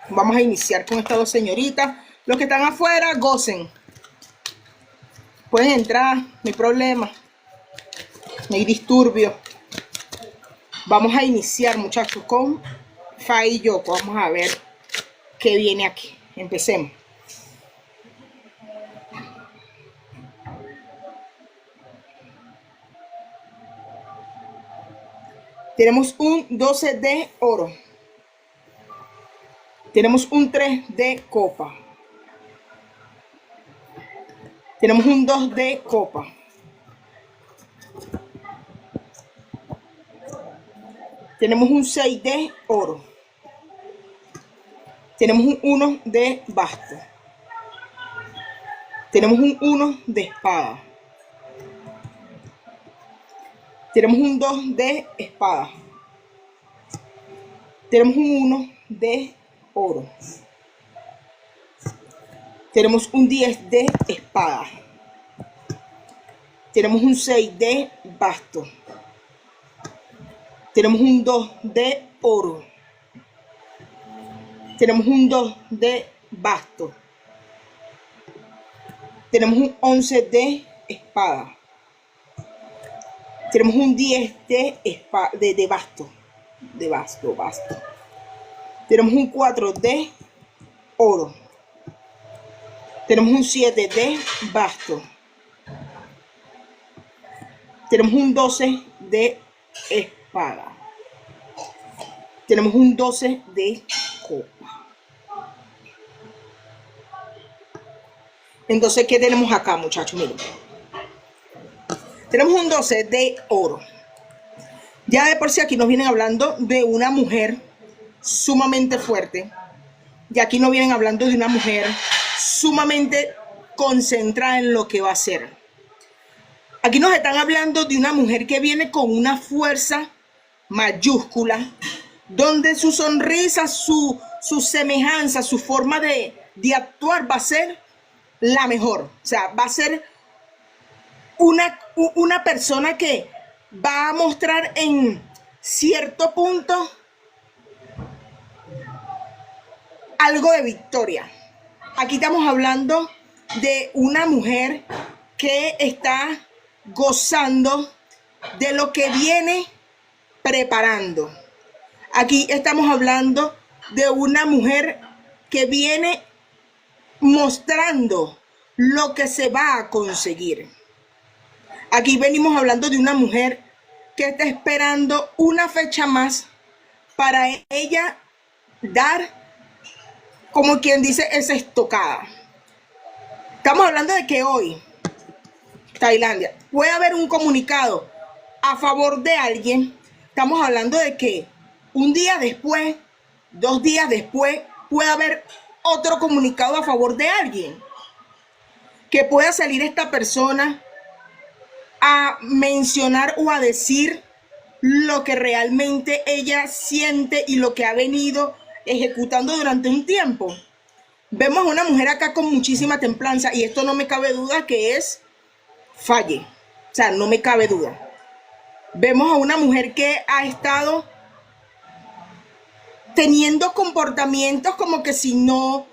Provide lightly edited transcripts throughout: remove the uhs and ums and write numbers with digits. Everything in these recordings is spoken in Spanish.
Vamos a iniciar con estas dos señoritas. Los que están afuera, gocen. Pueden entrar, no hay problema. No hay disturbio. Vamos a iniciar, muchachos, con Fa y Yoko. Vamos a ver qué viene aquí. Empecemos. Tenemos un 12 de oro. Tenemos un 3 de copa. Tenemos un 2 de copa. Tenemos un 6 de oro. Tenemos un 1 de basto. Tenemos un 1 de espada. Tenemos un 2 de espada. Tenemos un 1 de oro. Tenemos un 10 de espada. Tenemos un 6 de basto. Tenemos un 2 de oro. Tenemos un 2 de basto. Tenemos un 11 de espada. Tenemos un 10 de basto. Basto. Tenemos un 4 de oro. Tenemos un 7 de basto. Tenemos un 12 de espada. Tenemos un 12 de copa. Entonces, ¿qué tenemos acá, muchachos? Miren. Tenemos un 12 de oro. Ya de por sí aquí nos vienen hablando de una mujer sumamente fuerte. Y aquí nos vienen hablando de una mujer sumamente concentrada en lo que va a hacer. Aquí nos están hablando de una mujer que viene con una fuerza mayúscula, donde su sonrisa, su semejanza, su forma de actuar va a ser la mejor. O sea, va a ser una persona que va a mostrar en cierto punto algo de victoria. Aquí estamos hablando de una mujer que está gozando de lo que viene preparando. Aquí estamos hablando de una mujer que viene mostrando lo que se va a conseguir. Aquí venimos hablando de una mujer que está esperando una fecha más para ella dar, como quien dice, esa estocada. Estamos hablando de que hoy, Tailandia, puede haber un comunicado a favor de alguien. Estamos hablando de que un día después, 2 días después, puede haber otro comunicado a favor de alguien. Que pueda salir esta persona a mencionar o a decir lo que realmente ella siente y lo que ha venido ejecutando durante un tiempo. Vemos a una mujer acá con muchísima templanza y esto no me cabe duda que es Faye. O sea, no me cabe duda. Vemos a una mujer que ha estado teniendo comportamientos como que si no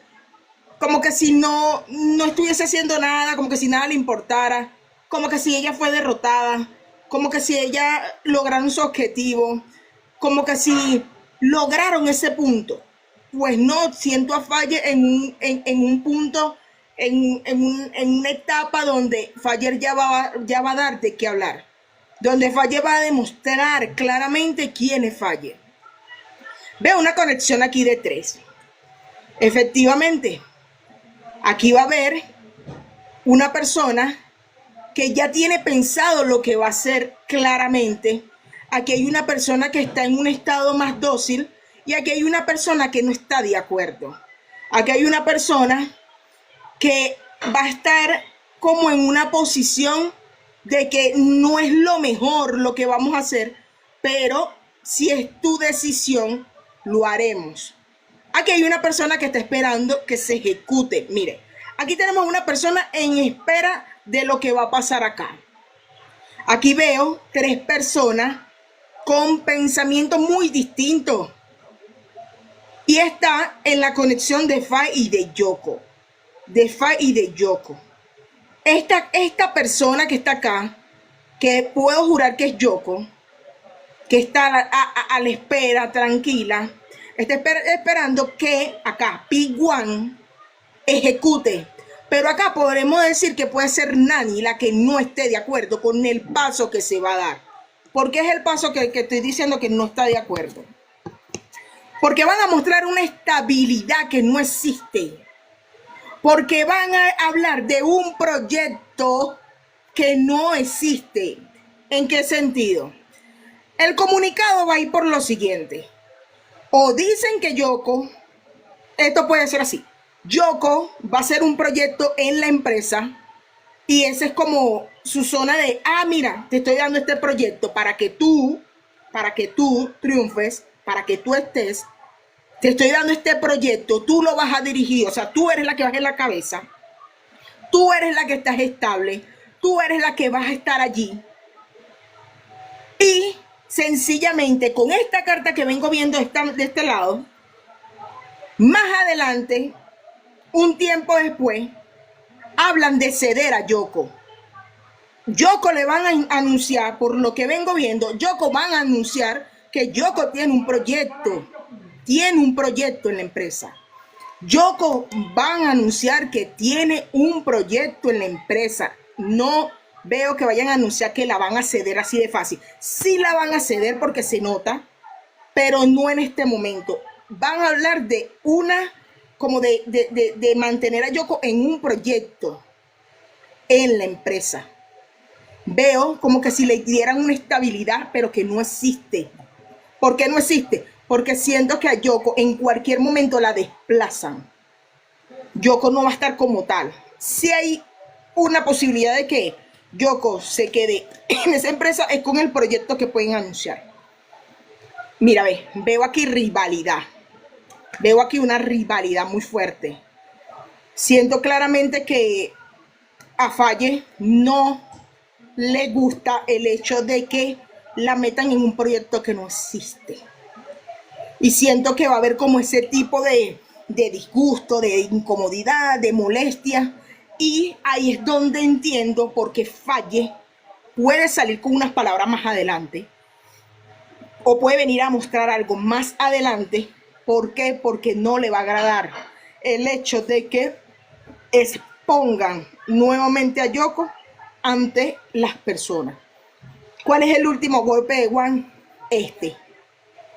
estuviese haciendo nada, como que si nada le importara, como que si ella fue derrotada, como que si ella lograron su objetivo, como que si lograron ese punto. Pues no, siento a Faye en un punto, en una etapa donde Faye ya va a dar de qué hablar, donde Faye va a demostrar claramente quién es Faye. Veo una conexión aquí de 3. Efectivamente, aquí va a haber una persona que ya tiene pensado lo que va a hacer claramente. Aquí hay una persona que está en un estado más dócil y aquí hay una persona que no está de acuerdo. Aquí hay una persona que va a estar como en una posición de que no es lo mejor lo que vamos a hacer, pero si es tu decisión, lo haremos. Aquí hay una persona que está esperando que se ejecute. Mire, aquí tenemos una persona en espera de lo que va a pasar acá. Aquí veo 3 personas con pensamientos muy distintos. Y está en la conexión de Fai y de Yoko. De Fai y de Yoko. Esta persona que está acá, que puedo jurar que es Yoko, que está a la espera, tranquila, está esperando que acá P1 ejecute. Pero acá podremos decir que puede ser Nani la que no esté de acuerdo con el paso que se va a dar. Porque es el paso que estoy diciendo que no está de acuerdo. Porque van a mostrar una estabilidad que no existe. Porque van a hablar de un proyecto que no existe. ¿En qué sentido? El comunicado va a ir por lo siguiente. O dicen que Yoko, esto puede ser así. Yoko va a hacer un proyecto en la empresa y esa es como su zona de, mira, te estoy dando este proyecto para que tú triunfes, para que tú estés, te estoy dando este proyecto, tú lo vas a dirigir, o sea, tú eres la que vas en la cabeza, tú eres la que estás estable, tú eres la que vas a estar allí. Y sencillamente con esta carta que vengo viendo de este lado, más adelante, un tiempo después, hablan de ceder a Yoko. Yoko le van a anunciar, por lo que vengo viendo, Yoko van a anunciar que Yoko tiene un proyecto en la empresa. Yoko van a anunciar que tiene un proyecto en la empresa. No veo que vayan a anunciar que la van a ceder así de fácil. Sí la van a ceder porque se nota, pero no en este momento. Van a hablar de como de mantener a Yoko en un proyecto en la empresa. Veo como que si le dieran una estabilidad, pero que no existe. ¿Por qué no existe? Porque siento que a Yoko en cualquier momento la desplazan. Yoko no va a estar como tal. Si hay una posibilidad de que Yoko se quede en esa empresa, es con el proyecto que pueden anunciar. Mira, veo aquí rivalidad. Veo aquí una rivalidad muy fuerte. Siento claramente que a Faye no le gusta el hecho de que la metan en un proyecto que no existe. Y siento que va a haber como ese tipo de disgusto, de incomodidad, de molestia. Y ahí es donde entiendo por qué Faye puede salir con unas palabras más adelante. O puede venir a mostrar algo más adelante. ¿Por qué? Porque no le va a agradar el hecho de que expongan nuevamente a Yoko ante las personas. ¿Cuál es el último golpe de One?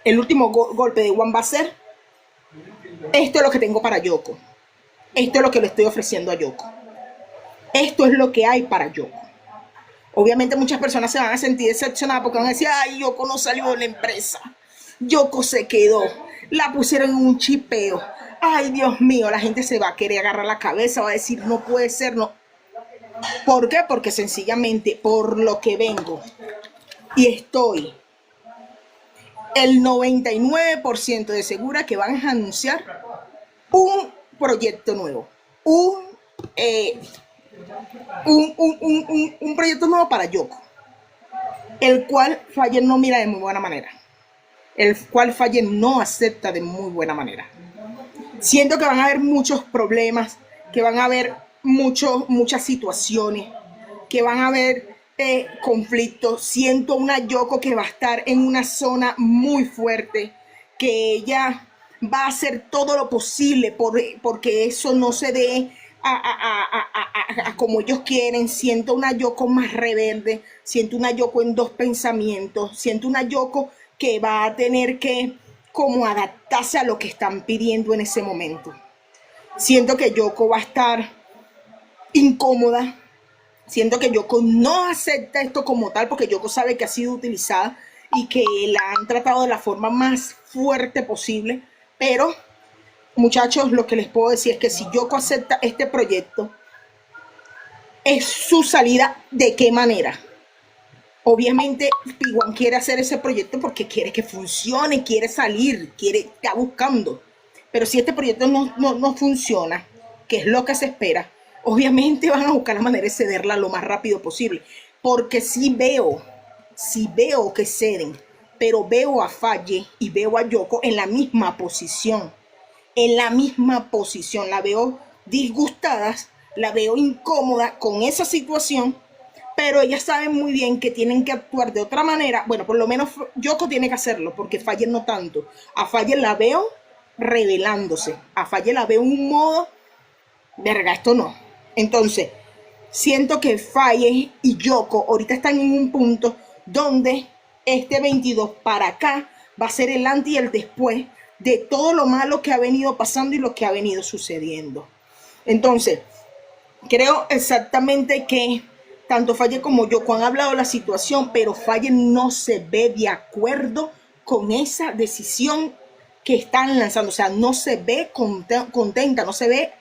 El último golpe de One va a ser: esto es lo que tengo para Yoko. Esto es lo que le estoy ofreciendo a Yoko. Esto es lo que hay para Yoko. Obviamente muchas personas se van a sentir decepcionadas porque van a decir, Yoko no salió de la empresa. Yoko se quedó. La pusieron en un chipeo. Ay, Dios mío, la gente se va a querer agarrar la cabeza, va a decir, no puede ser, no. ¿Por qué? Porque sencillamente por lo que vengo y estoy el 99% de segura que van a anunciar un proyecto nuevo, un proyecto nuevo para Yoko, el cual Faye no mira de muy buena manera, el cual Faye no acepta de muy buena manera. Siento que van a haber muchos problemas, que van a haber muchas situaciones, que van a haber conflictos. Siento una Yoko que va a estar en una zona muy fuerte, que ella va a hacer todo lo posible porque eso no se dé a como ellos quieren. Siento una Yoko más rebelde, siento una Yoko en dos pensamientos, siento una Yoko que va a tener que como adaptarse a lo que están pidiendo en ese momento. Siento que Yoko va a estar incómoda. Siento que Yoko no acepta esto como tal porque Yoko sabe que ha sido utilizada y que la han tratado de la forma más fuerte posible. Pero, muchachos, lo que les puedo decir es que si Yoko acepta este proyecto, es su salida. ¿De qué manera? Obviamente, P1 quiere hacer ese proyecto porque quiere que funcione, quiere salir, está buscando. Pero si este proyecto no funciona, que es lo que se espera, obviamente van a buscar la manera de cederla lo más rápido posible. Porque sí veo que ceden, pero veo a Faye y veo a Yoko en la misma posición. en la misma posición. La veo disgustada, la veo incómoda con esa situación, pero ellas saben muy bien que tienen que actuar de otra manera. Bueno, por lo menos Yoko tiene que hacerlo, porque Faye no tanto. A Faye la veo revelándose, a Faye la veo en un modo, verga, esto no. Entonces, siento que Faye y Yoko ahorita están en un punto donde este 22 para acá va a ser el antes y el después de todo lo malo que ha venido pasando y lo que ha venido sucediendo. Entonces, creo exactamente que tanto Faye como Yoko han hablado de la situación, pero Faye no se ve de acuerdo con esa decisión que están lanzando. O sea, no se ve contenta, no se ve,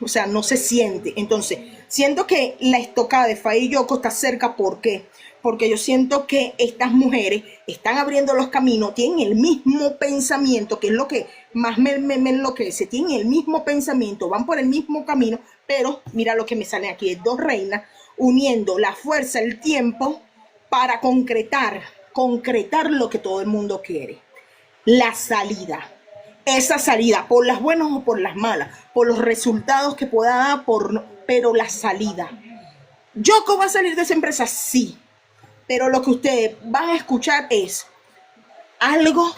o sea, no se siente. Entonces, siento que la estocada de Faye y Yoko está cerca. ¿Por qué? Porque yo siento que estas mujeres están abriendo los caminos, tienen el mismo pensamiento, que es lo que más me enloquece, tienen el mismo pensamiento, van por el mismo camino, pero mira lo que me sale aquí, es dos reinas uniendo la fuerza, el tiempo, para concretar lo que todo el mundo quiere. La salida. Esa salida, por las buenas o por las malas, por los resultados que pueda dar, pero la salida. ¿Yoko va a salir de esa empresa? Sí. Pero lo que ustedes van a escuchar es algo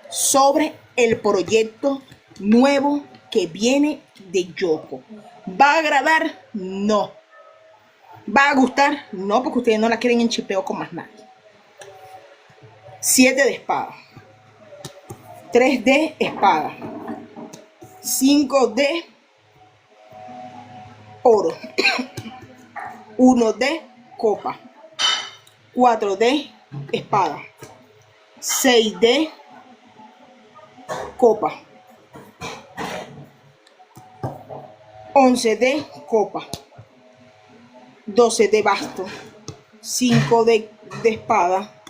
sobre el proyecto nuevo que viene de Yoko. ¿Va a agradar? No. ¿Va a gustar? No, porque ustedes no la quieren en chipeo con más nadie. 7 de espada. 3 de espada. 5 de oro. 1 de copa. 4 de espada. 6 de copa. 11 de copa. 12 de basto. 5 de espada.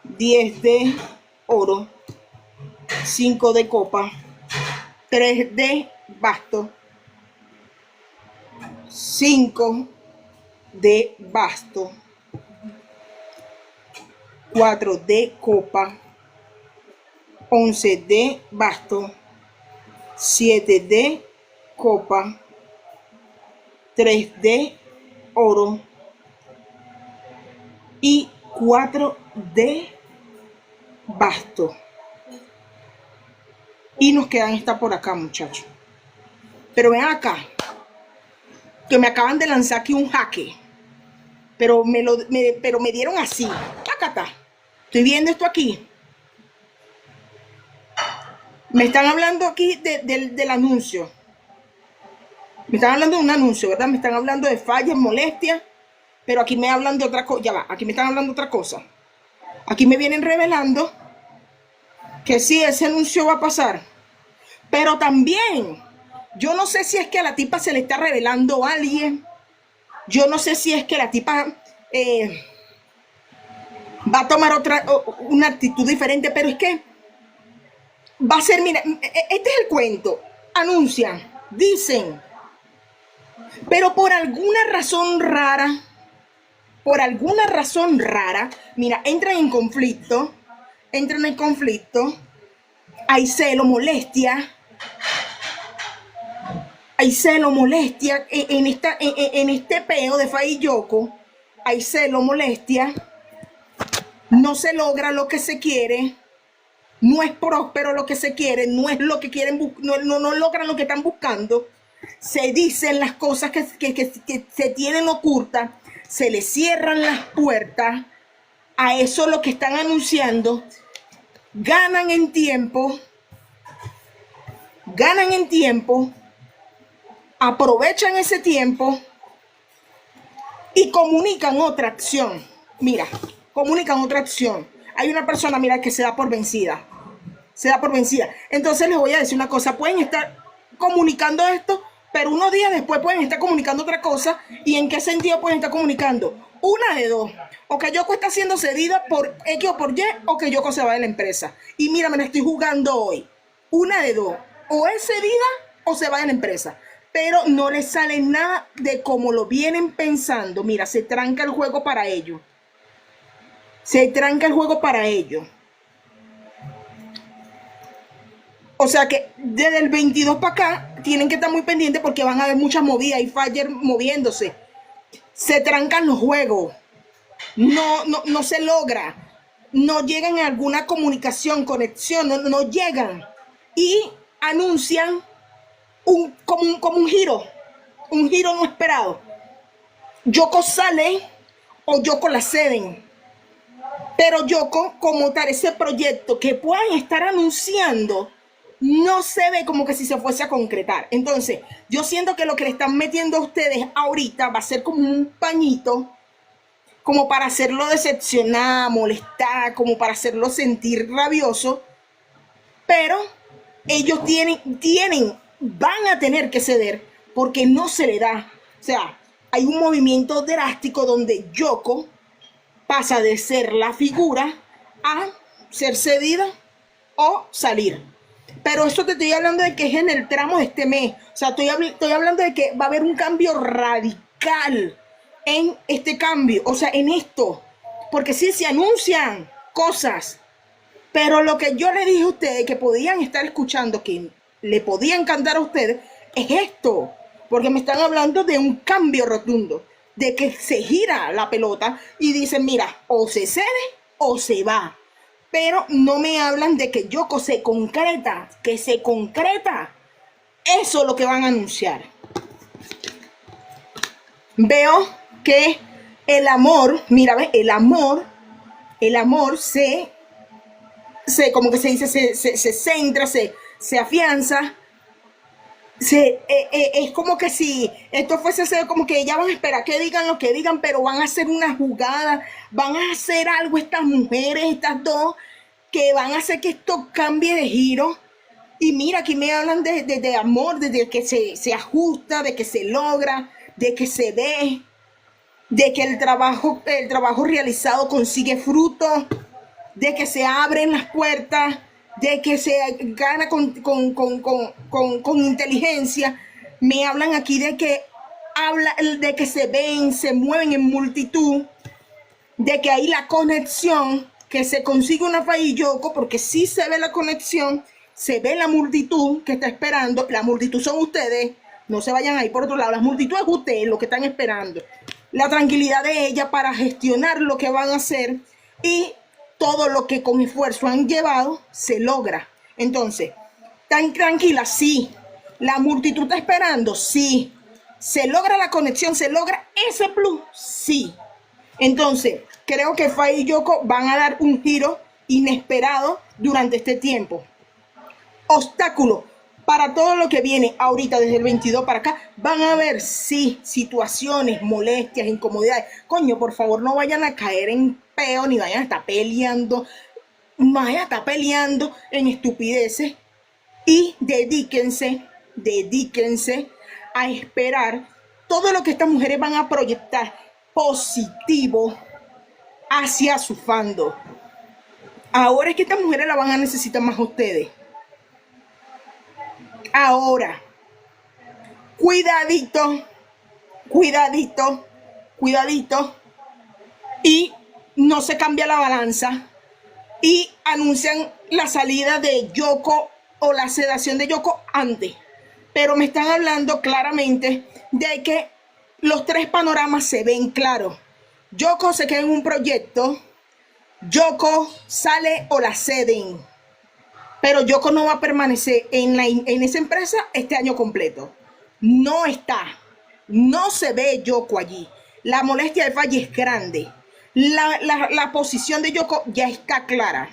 10 de oro. 5 de copa. 3 de basto. 5 de basto. 4 de copa, 11 de basto, 7 de copa, 3 de oro y 4 de basto. Y nos quedan esta por acá, muchachos. Pero ven acá, que me acaban de lanzar aquí un jaque. Pero me dieron así. Tácata. Estoy viendo esto aquí. Me están hablando aquí del anuncio. Me están hablando de un anuncio, ¿verdad? Me están hablando de fallas, molestias. Pero aquí me hablan de otra cosa. Ya va, aquí me están hablando de otra cosa. Aquí me vienen revelando que sí, ese anuncio va a pasar. Pero también, yo no sé si es que a la tipa se le está revelando a alguien. Yo no sé si es que la tipa va a tomar una actitud diferente, pero es que va a ser, mira, este es el cuento. Anuncian, dicen, pero por alguna razón rara, mira, entran en conflicto, hay celo, molestia en este peo de Faye y Yoko, hay celo, molestia, no se logra lo que se quiere, no es próspero lo que se quiere, no es lo que quieren, no logran lo que están buscando, se dicen las cosas que se tienen ocultas, se les cierran las puertas, a eso lo que están anunciando, ganan en tiempo, aprovechan ese tiempo y comunican otra acción. Mira, comunican otra acción. Hay una persona, mira, que se da por vencida. Entonces les voy a decir una cosa. Pueden estar comunicando esto, pero unos días después pueden estar comunicando otra cosa. ¿Y en qué sentido pueden estar comunicando? Una de dos. O que Yoko está siendo cedida por X o por Y, o que Yoko se va de la empresa. Y mira, me la estoy jugando hoy. Una de dos. O es cedida o se va de la empresa. Pero no les sale nada de cómo lo vienen pensando. Mira, se tranca el juego para ellos. O sea que desde el 22 para acá tienen que estar muy pendientes porque van a haber muchas movidas y Fire moviéndose. Se trancan los juegos. No se logra. No llegan a alguna comunicación, conexión, no llegan. Y anuncian como un giro no esperado. Yoko sale o Yoko la ceden. Pero Yoko, como tal, ese proyecto que puedan estar anunciando, no se ve como que si se fuese a concretar. Entonces, yo siento que lo que le están metiendo a ustedes ahorita va a ser como un pañito, como para hacerlo decepcionar, molestar, como para hacerlo sentir rabioso. Pero ellos van a tener que ceder porque no se le da. O sea, hay un movimiento drástico donde Yoko pasa de ser la figura a ser cedida o salir. Pero eso te estoy hablando de que es en el tramo de este mes. O sea, estoy hablando de que va a haber un cambio radical en este cambio. O sea, en esto. Porque sí se anuncian cosas. Pero lo que yo le dije a ustedes que podían estar escuchando, que le podía encantar a ustedes, es esto. Porque me están hablando de un cambio rotundo. De que se gira la pelota y dicen, mira, o se cede o se va. Pero no me hablan de que Yoko se concreta, que se concreta. Eso es lo que van a anunciar. Veo que el amor, mira, ¿ves? El amor como que se dice, se centra, se afianza. Es como que si esto fuese como que ya van a esperar que digan lo que digan, pero van a hacer una jugada, van a hacer algo estas mujeres, estas dos, que van a hacer que esto cambie de giro. Y mira, aquí me hablan de amor, de que se ajusta, de que se logra, de que se ve, de que el trabajo realizado consigue fruto, de que se abren las puertas, de que se gana con inteligencia. Me hablan aquí de que se ven, se mueven en multitud, de que hay la conexión, que se consigue una Faye y Yoko, porque sí se ve la conexión, se ve la multitud que está esperando. La multitud son ustedes, no se vayan ahí por otro lado. La multitud es ustedes, lo que están esperando. La tranquilidad de ella para gestionar lo que van a hacer y todo lo que con esfuerzo han llevado se logra. Entonces, tan tranquila, sí. La multitud está esperando, sí. Se logra la conexión, se logra ese plus, sí. Entonces, creo que Faye y Yoko van a dar un giro inesperado durante este tiempo. Obstáculo para todo lo que viene ahorita desde el 22 para acá. Van a haber, sí, situaciones, molestias, incomodidades. Coño, por favor, no vayan a caer en peo ni vayan a estar peleando. Vayan a estar peleando en estupideces. Y dedíquense a esperar todo lo que estas mujeres van a proyectar positivo hacia su fandom. Ahora es que estas mujeres la van a necesitar más a ustedes. Ahora, cuidadito, y no se cambia la balanza y anuncian la salida de Yoko o la sedación de Yoko antes. Pero me están hablando claramente de que los tres panoramas se ven claros. Yoko se queda en un proyecto, Yoko sale o la ceden. Pero Yoko no va a permanecer en esa empresa este año completo. No está. No se ve Yoko allí. La molestia de Faye es grande. La posición de Yoko ya está clara.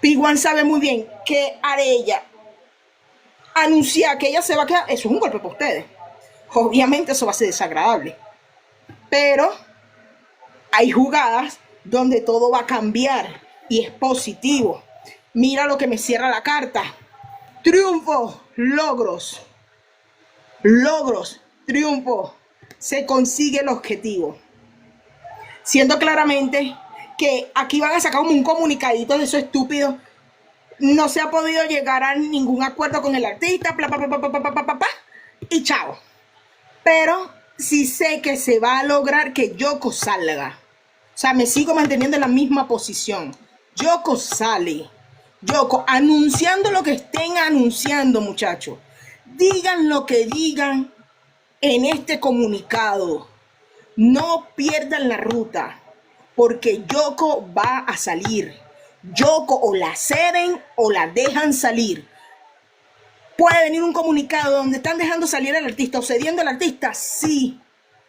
P1 sabe muy bien que Arella anuncia que ella se va a quedar. Eso es un golpe para ustedes. Obviamente eso va a ser desagradable. Pero hay jugadas donde todo va a cambiar y es positivo. Mira lo que me cierra la carta. Triunfo, logros, triunfo. Se consigue el objetivo. Siendo claramente que aquí van a sacar como un comunicadito de eso estúpido. No se ha podido llegar a ningún acuerdo con el artista, y chao. Pero sí sé que se va a lograr que Yoko salga. O sea, me sigo manteniendo en la misma posición. Yoko sale. Yoko, anunciando lo que estén anunciando, muchachos. Digan lo que digan en este comunicado. No pierdan la ruta, porque Yoko va a salir. Yoko o la ceden o la dejan salir. Puede venir un comunicado donde están dejando salir al artista o cediendo al artista. Sí,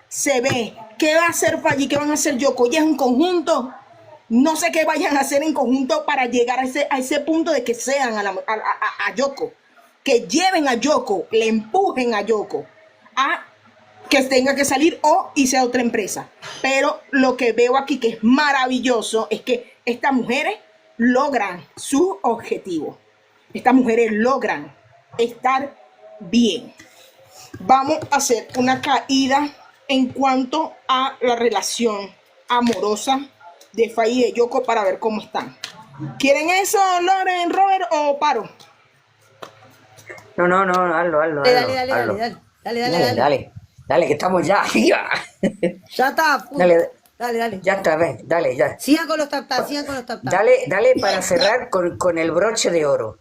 se ve. ¿Qué va a hacer Faye? ¿Qué van a hacer Yoko? ¿Ya es un conjunto? No sé qué vayan a hacer en conjunto para llegar a ese punto de que sean a Yoko. Que lleven a Yoko, le empujen a Yoko a que tenga que salir o irse a otra empresa. Pero lo que veo aquí que es maravilloso es que estas mujeres logran su objetivo. Estas mujeres logran estar bien. Vamos a hacer una caída en cuanto a la relación amorosa de Faye y de Yoko para ver cómo están. ¿Quieren eso, Loren, Robert o paro? No, hazlo. Dale, que estamos ya. Ya está. Dale. Ya está, ven, dale, ya. Sigan con los tap. Dale para cerrar con el broche de oro.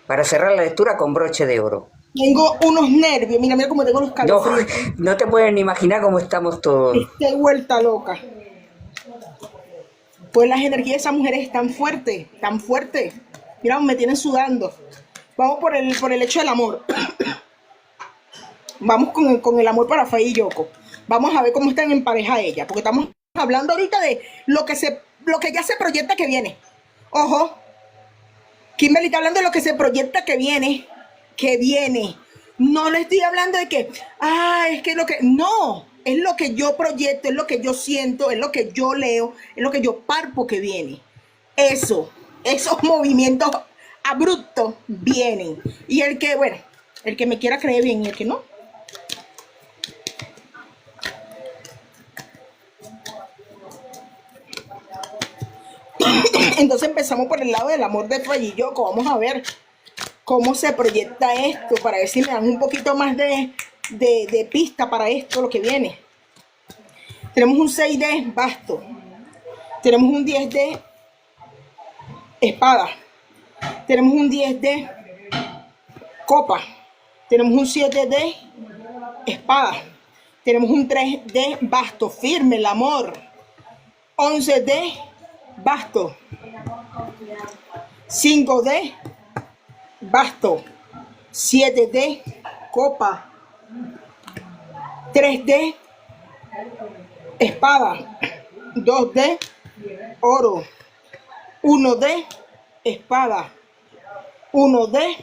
Para cerrar la lectura con broche de oro. Tengo unos nervios, mira cómo tengo los calofríos. No te pueden imaginar cómo estamos todos. Estoy vuelta loca. Pues las energías de esas mujeres están fuertes, tan fuertes. Mira, me tienen sudando. Vamos por el hecho del amor. Vamos con el amor para Faye y Yoko. Vamos a ver cómo están en pareja ella, porque estamos hablando ahorita de lo que ya se proyecta que viene. Ojo, Kimberly está hablando de lo que se proyecta que viene. No le estoy hablando de que, es que no, es lo que yo proyecto, es lo que yo siento, es lo que yo leo, es lo que yo palpo que viene. Esos movimientos abruptos vienen. Y el que me quiera creer bien y el que no. Entonces empezamos por el lado del amor de Faye y Yoko. Vamos a ver cómo se proyecta esto, para ver si me dan un poquito más de pista para esto, lo que viene. Tenemos un 6 de basto. Tenemos un 10 de espada. Tenemos un 10 de copa. Tenemos un 7 de espada. Tenemos un 3 de basto, firme el amor. 11 de basto. 5 de basto. 7 de copa. 3 de espada. 2 de oro. 1 de espada. 1 de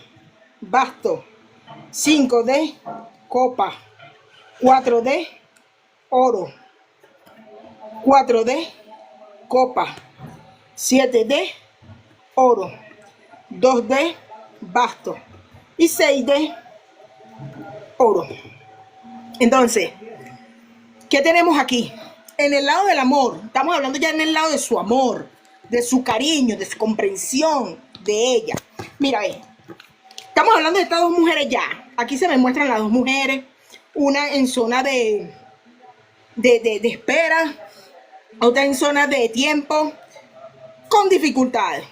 basto. 5 de copa. 4 de oro. 4 de copa. 7 de oro. 2 de basto. Y 6 de oro. Entonces, ¿qué tenemos aquí? En el lado del amor, estamos hablando ya en el lado de su amor, de su cariño, de su comprensión de ella. Mira, estamos hablando de estas dos mujeres ya. Aquí se me muestran las dos mujeres, una en zona de espera, otra en zona de tiempo, con dificultades.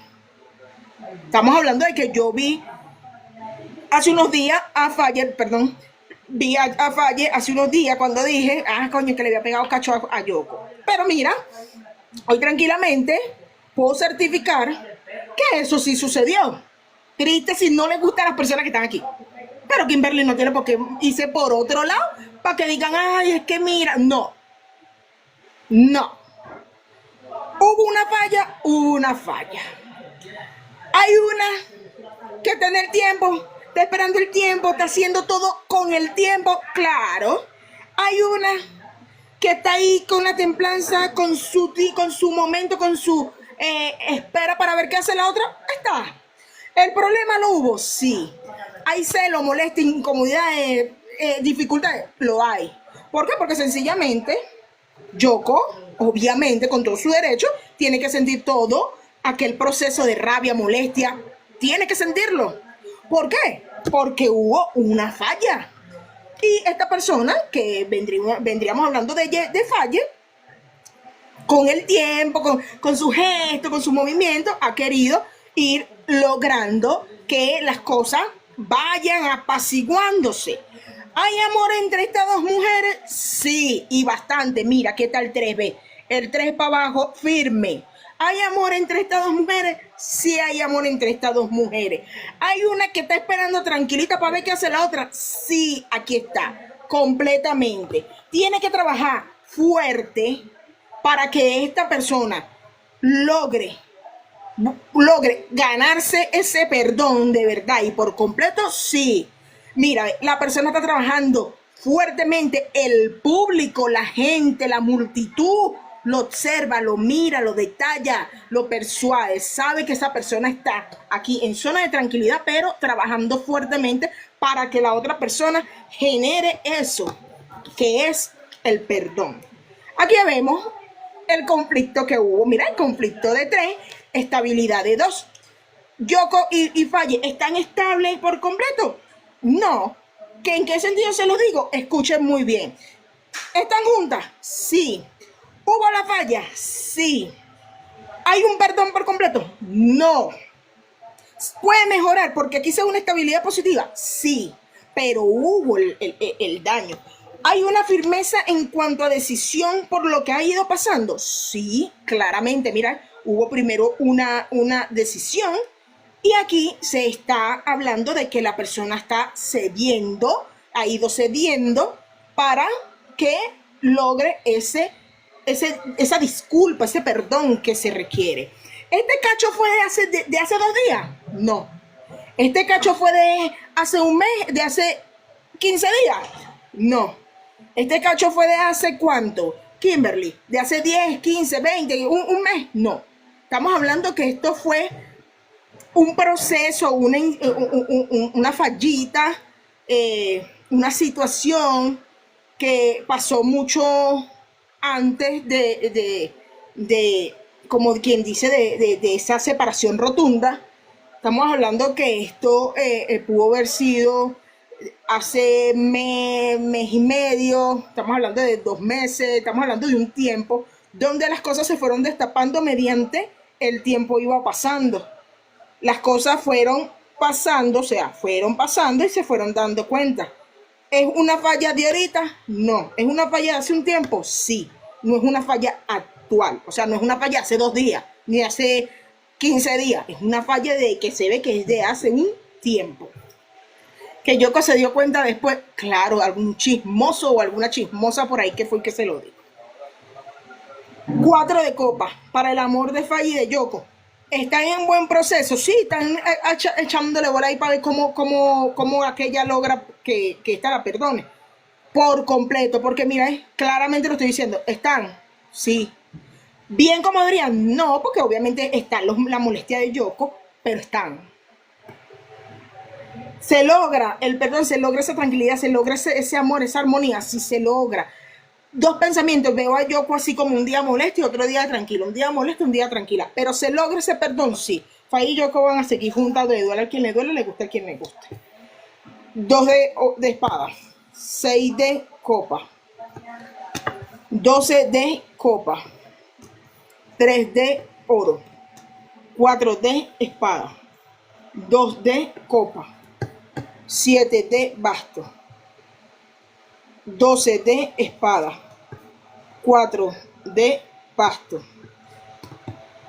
Estamos hablando de que yo vi hace unos días a Faye, hace unos días cuando dije, coño, que le había pegado cacho a Yoko. Pero mira, hoy tranquilamente puedo certificar que eso sí sucedió. Triste si no les gusta a las personas que están aquí. Pero Kimberly no tiene por qué irse por otro lado para que digan, es que mira, no. Hubo una falla. Hay una que está en el tiempo, está esperando el tiempo, está haciendo todo con el tiempo, claro. Hay una que está ahí con la templanza, con su momento, con su espera para ver qué hace la otra. Está. ¿El problema lo hubo? Sí. ¿Hay celo, molestia, incomodidades, dificultades? Lo hay. ¿Por qué? Porque sencillamente Yoko, obviamente, con todo su derecho, tiene que sentir todo aquel proceso de rabia, molestia. Tiene que sentirlo. ¿Por qué? Porque hubo una falla. Y esta persona, que vendríamos hablando de Faye, con el tiempo, con su gesto, con su movimiento, ha querido ir logrando que las cosas vayan apaciguándose. ¿Hay amor entre estas dos mujeres? Sí, y bastante. Mira, ¿qué tal 3B? El 3 para abajo, firme. ¿Hay amor entre estas dos mujeres? Sí hay amor entre estas dos mujeres. ¿Hay una que está esperando tranquilita para ver qué hace la otra? Sí, aquí está, completamente. Tiene que trabajar fuerte para que esta persona logre ganarse ese perdón de verdad y por completo. Sí, mira, la persona está trabajando fuertemente, el público, la gente, la multitud lo observa, lo mira, lo detalla, lo persuade, sabe que esa persona está aquí en zona de tranquilidad, pero trabajando fuertemente para que la otra persona genere eso, que es el perdón. Aquí vemos el conflicto que hubo. Mira, el conflicto de 3, estabilidad de 2. Yoko y Faye, ¿están estables por completo? No. ¿En qué sentido se lo digo? Escuchen muy bien. ¿Están juntas? Sí. ¿Hubo la falla? Sí. ¿Hay un perdón por completo? No. ¿Puede mejorar porque aquí se ve una estabilidad positiva? Sí. Pero hubo el daño. ¿Hay una firmeza en cuanto a decisión por lo que ha ido pasando? Sí, claramente. Mira, hubo primero una decisión y aquí se está hablando de que la persona está cediendo, ha ido cediendo para que logre esa disculpa, ese perdón que se requiere. ¿Este cacho fue de hace 2 días? No. ¿Este cacho fue de hace un mes, de hace 15 días? No. ¿Este cacho fue de hace cuánto, Kimberly? ¿De hace 10, 15, 20, un mes? No. Estamos hablando que esto fue un proceso, una fallita, una situación que pasó mucho antes de como quien dice, de esa separación rotunda. Estamos hablando que esto pudo haber sido hace mes y medio, estamos hablando de 2 meses, estamos hablando de un tiempo donde las cosas se fueron destapando mediante el tiempo iba pasando. Las cosas fueron pasando, o sea, fueron pasando y se fueron dando cuenta. ¿Es una falla de ahorita? No. ¿Es una falla de hace un tiempo? Sí. No es una falla actual, o sea, no es una falla hace 2 días, ni hace 15 días, es una falla de que se ve que es de hace un tiempo. Que Yoko se dio cuenta después, claro, algún chismoso o alguna chismosa por ahí que fue el que se lo dijo. 4 de copa para el amor de Faye y de Yoko. ¿Están en buen proceso? Sí, están echándole bola ahí para ver cómo aquella logra que esta la perdone por completo, porque mira, claramente lo estoy diciendo, están, sí. Bien como deberían, no, porque obviamente está la molestia de Yoko, pero están. Se logra el perdón, se logra esa tranquilidad, se logra ese amor, esa armonía, sí se logra. 2 pensamientos, veo a Yoko así como un día molesto y otro día tranquilo, un día molesto, un día tranquila, pero se logra ese perdón, sí. Faye y Yoko van a seguir juntas, de duele a quien le duele, le gusta a quien le guste. 2 de espada, 6 de copa, 12 de copa, 3 de oro, 4 de espada, 2 de copa, 7 de basto, 12 de espada, 4 de basto,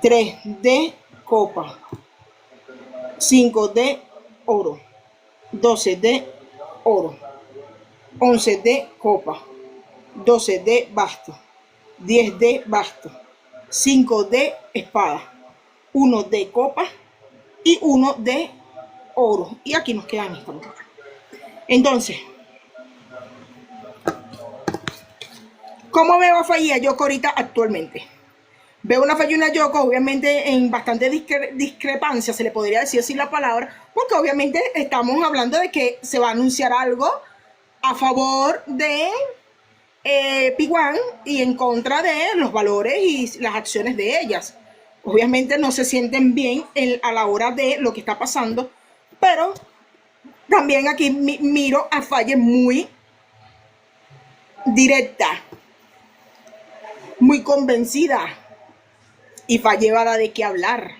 3 de copa, 5 de oro, 12 de oro, 11 de copa, 12 de basto, 10 de basto, 5 de espada, 1 de copa y 1 de oro. Y aquí nos quedan estas. Entonces, ¿cómo veo a Faye y a Yoko ahorita actualmente? Veo una Faye y una Yoko obviamente en bastante discrepancia, se le podría decir así la palabra, porque obviamente estamos hablando de que se va a anunciar algo a favor de P1 y en contra de los valores y las acciones de ellas. Obviamente no se sienten bien a la hora de lo que está pasando, pero también aquí miro a Faye muy directa, muy convencida, y Faye va a dar de qué hablar.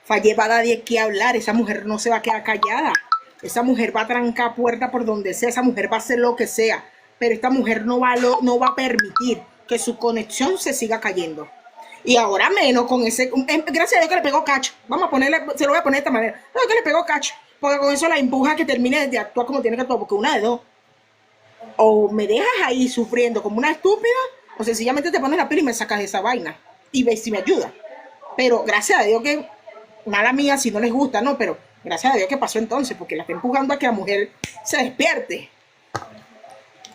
Faye va a dar de qué hablar, esa mujer no se va a quedar callada. Esa mujer va a trancar puerta por donde sea, esa mujer va a hacer lo que sea, pero esta mujer no va a permitir que su conexión se siga cayendo. Y ahora menos con ese, gracias a Dios que le pegó cacho. Vamos a ponerle, se lo voy a poner de esta manera. No, que le pegó cacho, porque con eso la empuja a que termine de actuar como tiene que actuar, porque una de dos. O me dejas ahí sufriendo como una estúpida, o sencillamente te pones la pila y me sacas de esa vaina. Y ves si me ayuda. Pero gracias a Dios que, mala mía si no les gusta, no, pero gracias a Dios que pasó entonces, porque la está empujando a que la mujer se despierte.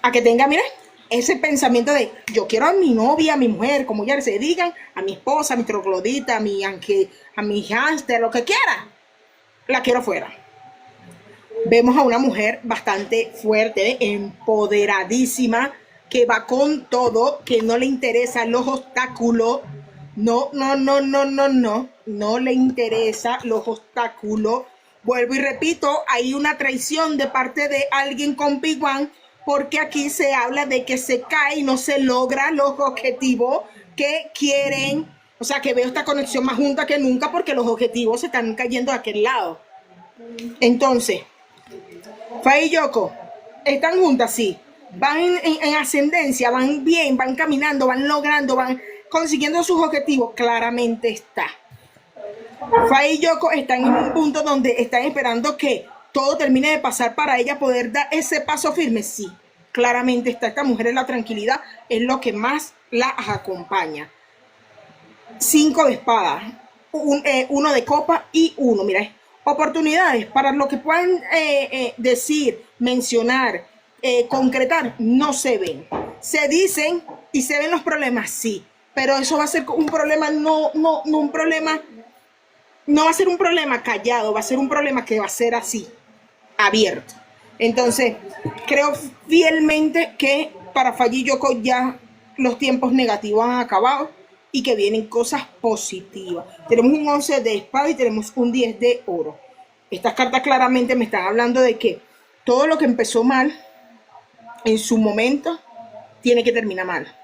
A que tenga, mira, ese pensamiento de yo quiero a mi novia, a mi mujer, como ya se digan, a mi esposa, a mi troglodita, a mi hámster, lo que quiera. La quiero fuera. Vemos a una mujer bastante fuerte, empoderadísima, que va con todo, que no le interesan los obstáculos. No le interesa los obstáculos. Vuelvo y repito, hay una traición de parte de alguien con P1, porque aquí se habla de que se cae y no se logra los objetivos que quieren. O sea, que veo esta conexión más junta que nunca porque los objetivos se están cayendo de aquel lado. Entonces, Faye y Yoko están juntas, sí. Van en ascendencia, van bien, van caminando, van logrando, van consiguiendo sus objetivos. Claramente está. Faye y Yoko están en un punto donde están esperando que todo termine de pasar para ella poder dar ese paso firme. Sí, claramente está. Esta mujer en la tranquilidad es lo que más la acompaña. 5 de espadas, 1 de copa y 1. Mira, oportunidades para lo que puedan decir, mencionar, concretar, no se ven. Se dicen y se ven los problemas, sí, pero eso va a ser un problema, no un problema, no va a ser un problema callado, va a ser un problema que va a ser así, abierto. Entonces, creo fielmente que para Faye y Yoko ya los tiempos negativos han acabado y que vienen cosas positivas. Tenemos un 11 de espada y tenemos un 10 de oro. Estas cartas claramente me están hablando de que todo lo que empezó mal en su momento tiene que terminar mal.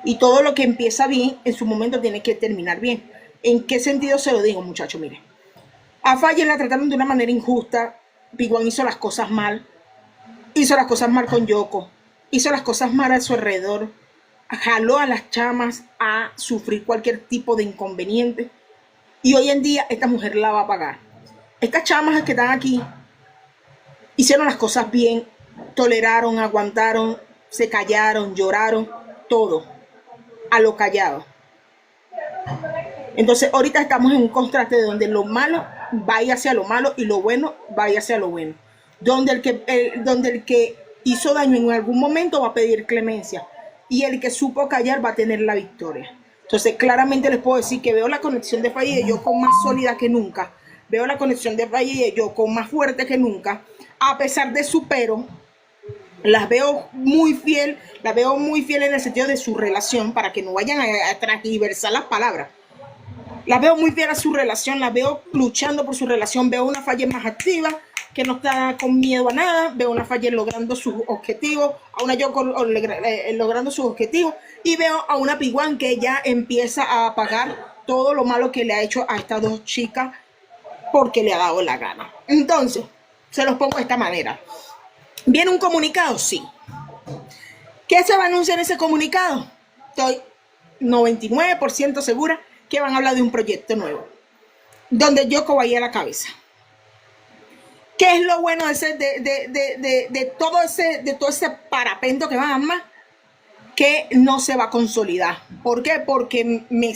Y todo lo que empieza bien en su momento tiene que terminar bien. ¿En qué sentido se lo digo, muchachos? Miren, a Faye la trataron de una manera injusta. P1 hizo las cosas mal. Hizo las cosas mal con Yoko. Hizo las cosas mal a su alrededor. Jaló a las chamas a sufrir cualquier tipo de inconveniente. Y hoy en día esta mujer la va a pagar. Estas chamas que están aquí hicieron las cosas bien. Toleraron, aguantaron, se callaron, lloraron, todo. A lo callado. Entonces ahorita estamos en un contraste donde lo malo vaya hacia lo malo y lo bueno vaya hacia lo bueno. Donde el que hizo daño en algún momento va a pedir clemencia y el que supo callar va a tener la victoria. Entonces claramente les puedo decir que veo la conexión de Faye y Yoko más sólida que nunca. Veo la conexión de Faye y Yoko más fuerte que nunca. A pesar de su pero, las veo muy fiel en el sentido de su relación, para que no vayan a transversar las palabras. La veo muy fiel a su relación, la veo luchando por su relación. Veo una Faye más activa, que no está con miedo a nada. Veo una Faye logrando sus objetivos, a una Yoko logrando sus objetivos. Y veo a una P1 que ya empieza a pagar todo lo malo que le ha hecho a estas dos chicas porque le ha dado la gana. Entonces, se los pongo de esta manera. ¿Viene un comunicado? Sí. ¿Qué se va a anunciar en ese comunicado? Estoy 99% segura que van a hablar de un proyecto nuevo, donde Yoko vaya a la cabeza. ¿Qué es lo bueno de todo ese parapento que van a armar? Que no se va a consolidar. ¿Por qué? Porque me